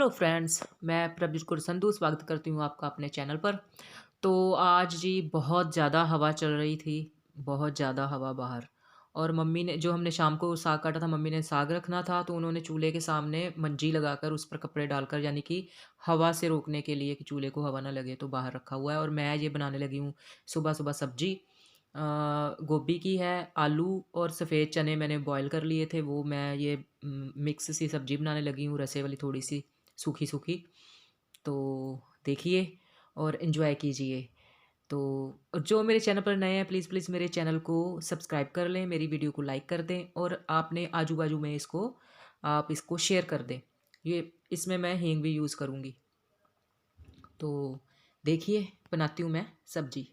Hello friends, मैं प्रभजोत कौर संधू स्वागत करती हूँ आपका अपने चैनल पर। तो आज जी बहुत ज़्यादा हवा चल रही थी, बहुत ज़्यादा हवा बाहर। और मम्मी ने जो हमने शाम को साग काटा था, मम्मी ने साग रखना था तो उन्होंने चूल्हे के सामने मंजी लगाकर उस पर कपड़े डालकर, यानी कि हवा से रोकने के लिए कि चूल्हे को हवा ना लगे, तो बाहर रखा हुआ है। और मैं ये बनाने लगी हूँ सुबह सुबह सब्जी। गोभी की है, आलू और सफ़ेद चने मैंने बॉईल कर लिए थे, वो मैं ये मिक्स सी सब्ज़ी बनाने लगी हूँ, रसे वाली थोड़ी सी सूखी सूखी। तो देखिए और इन्जॉय कीजिए। तो और जो मेरे चैनल पर नए हैं, प्लीज़ प्लीज़ मेरे चैनल को सब्सक्राइब कर लें, मेरी वीडियो को लाइक कर दें और आपने आजू बाजू में आप इसको शेयर कर दें। ये इसमें मैं हींग भी यूज़ करूँगी। तो देखिए बनाती हूँ मैं सब्ज़ी।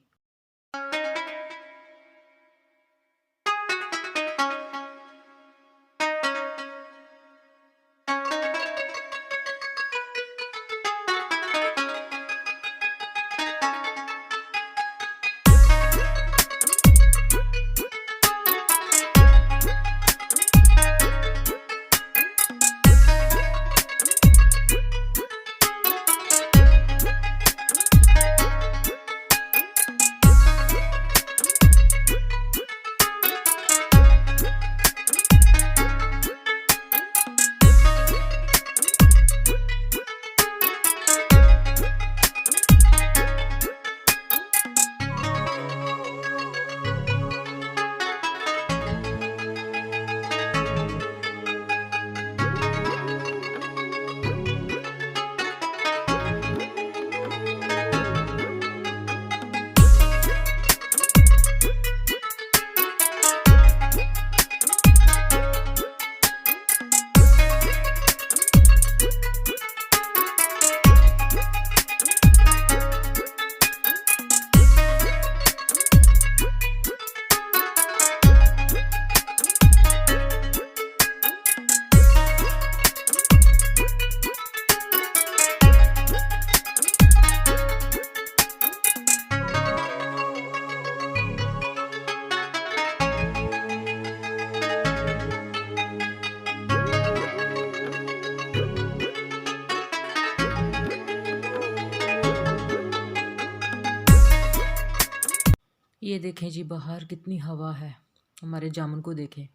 ये देखें जी बाहर कितनी हवा है, हमारे जामुन को देखें।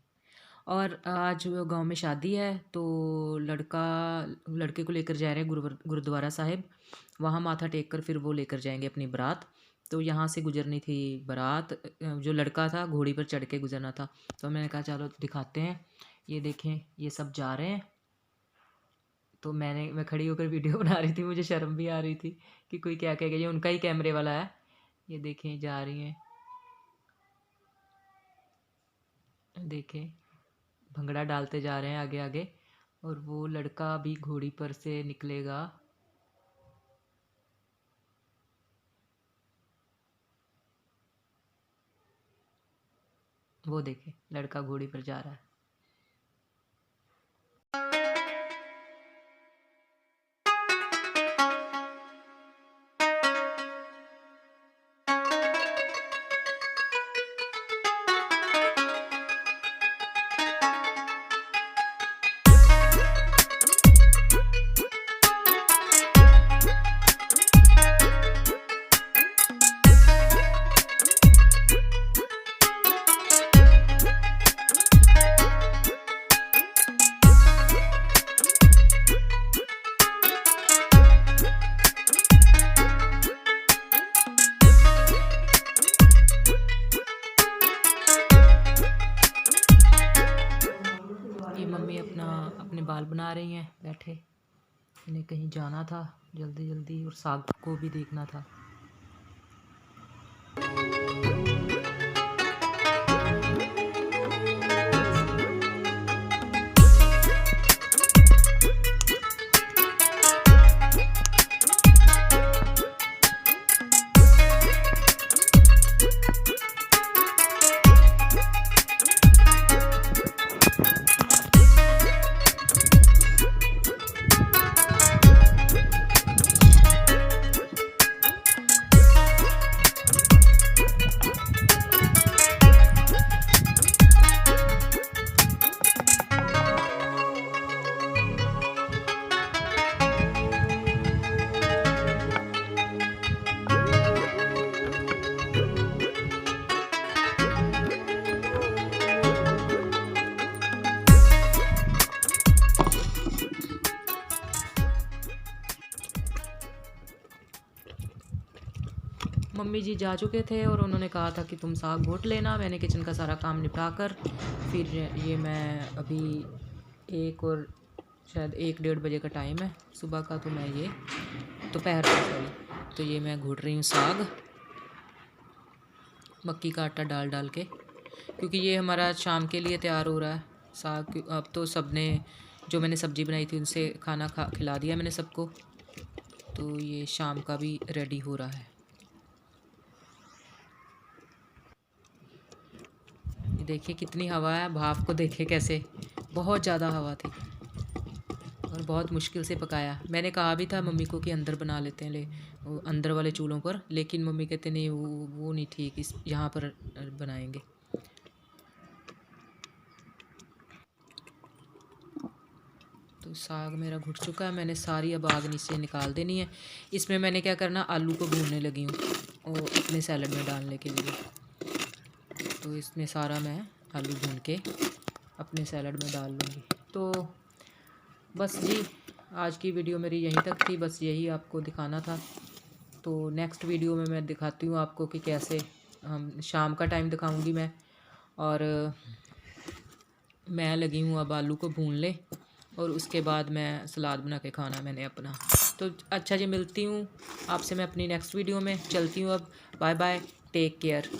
और आज गांव में शादी है तो लड़के को लेकर जा रहे हैं गुरुद्वारा साहिब। वहाँ माथा टेक कर फिर वो लेकर जाएंगे अपनी बारात। तो यहाँ से गुजरनी थी बारात, जो लड़का था घोड़ी पर चढ़ के गुजरना था। तो मैंने कहा चलो दिखाते हैं। ये देखें ये सब जा रहे हैं। तो मैं खड़ी होकर वीडियो बना रही थी, मुझे शर्म भी आ रही थी कि कोई क्या कहेगा। ये उनका ही कैमरे वाला है। ये देखें जा रही हैं, देखें भंगड़ा डालते जा रहे हैं आगे आगे। और वो लड़का भी घोड़ी पर से निकलेगा। वो देखें लड़का घोड़ी पर जा रहा है। ये मम्मी अपने बाल बना रही हैं बैठे। इन्हें कहीं जाना था जल्दी जल्दी और साग को भी देखना था। मम्मी जी जा चुके थे और उन्होंने कहा था कि तुम साग घोट लेना। मैंने किचन का सारा काम निपटा कर फिर ये मैं अभी एक और शायद 1 डेढ़ बजे का टाइम है सुबह का, तो मैं ये दोपहर का सॉरी, तो ये मैं घोट रही हूँ साग मक्की का आटा डाल डाल के, क्योंकि ये हमारा शाम के लिए तैयार हो रहा है साग। अब तो सबने जो मैंने सब्ज़ी बनाई थी उनसे खाना खिला दिया मैंने सबको, तो ये शाम का भी रेडी हो रहा है। ये देखिए कितनी हवा है, भाप को देखिए कैसे, बहुत ज़्यादा हवा थी और बहुत मुश्किल से पकाया। मैंने कहा भी था मम्मी को कि अंदर बना लेते हैं, वो अंदर वाले चूल्हों पर, लेकिन मम्मी कहते नहीं वो नहीं ठीक, इस यहाँ पर बनाएंगे। तो साग मेरा घुट चुका है, मैंने सारी अब आग नीचे निकाल देनी है। इसमें मैंने क्या करना, आलू को भूनने लगी हूँ और अपने सैलड में डालने के लिए। तो इसमें सारा मैं आलू भून के अपने सैलड में डाल लूँगी। तो बस जी, आज की वीडियो मेरी यहीं तक थी, बस यही आपको दिखाना था। तो नेक्स्ट वीडियो में मैं दिखाती हूँ आपको कि कैसे हम शाम का टाइम दिखाऊंगी मैं। और मैं लगी हूँ अब आलू को भून ले और उसके बाद मैं सलाद बना के खाना मैंने अपना। तो अच्छा जी, मिलती हूँ आपसे मैं अपनी नेक्स्ट वीडियो में, चलती हूँ अब, बाय बाय, टेक केयर।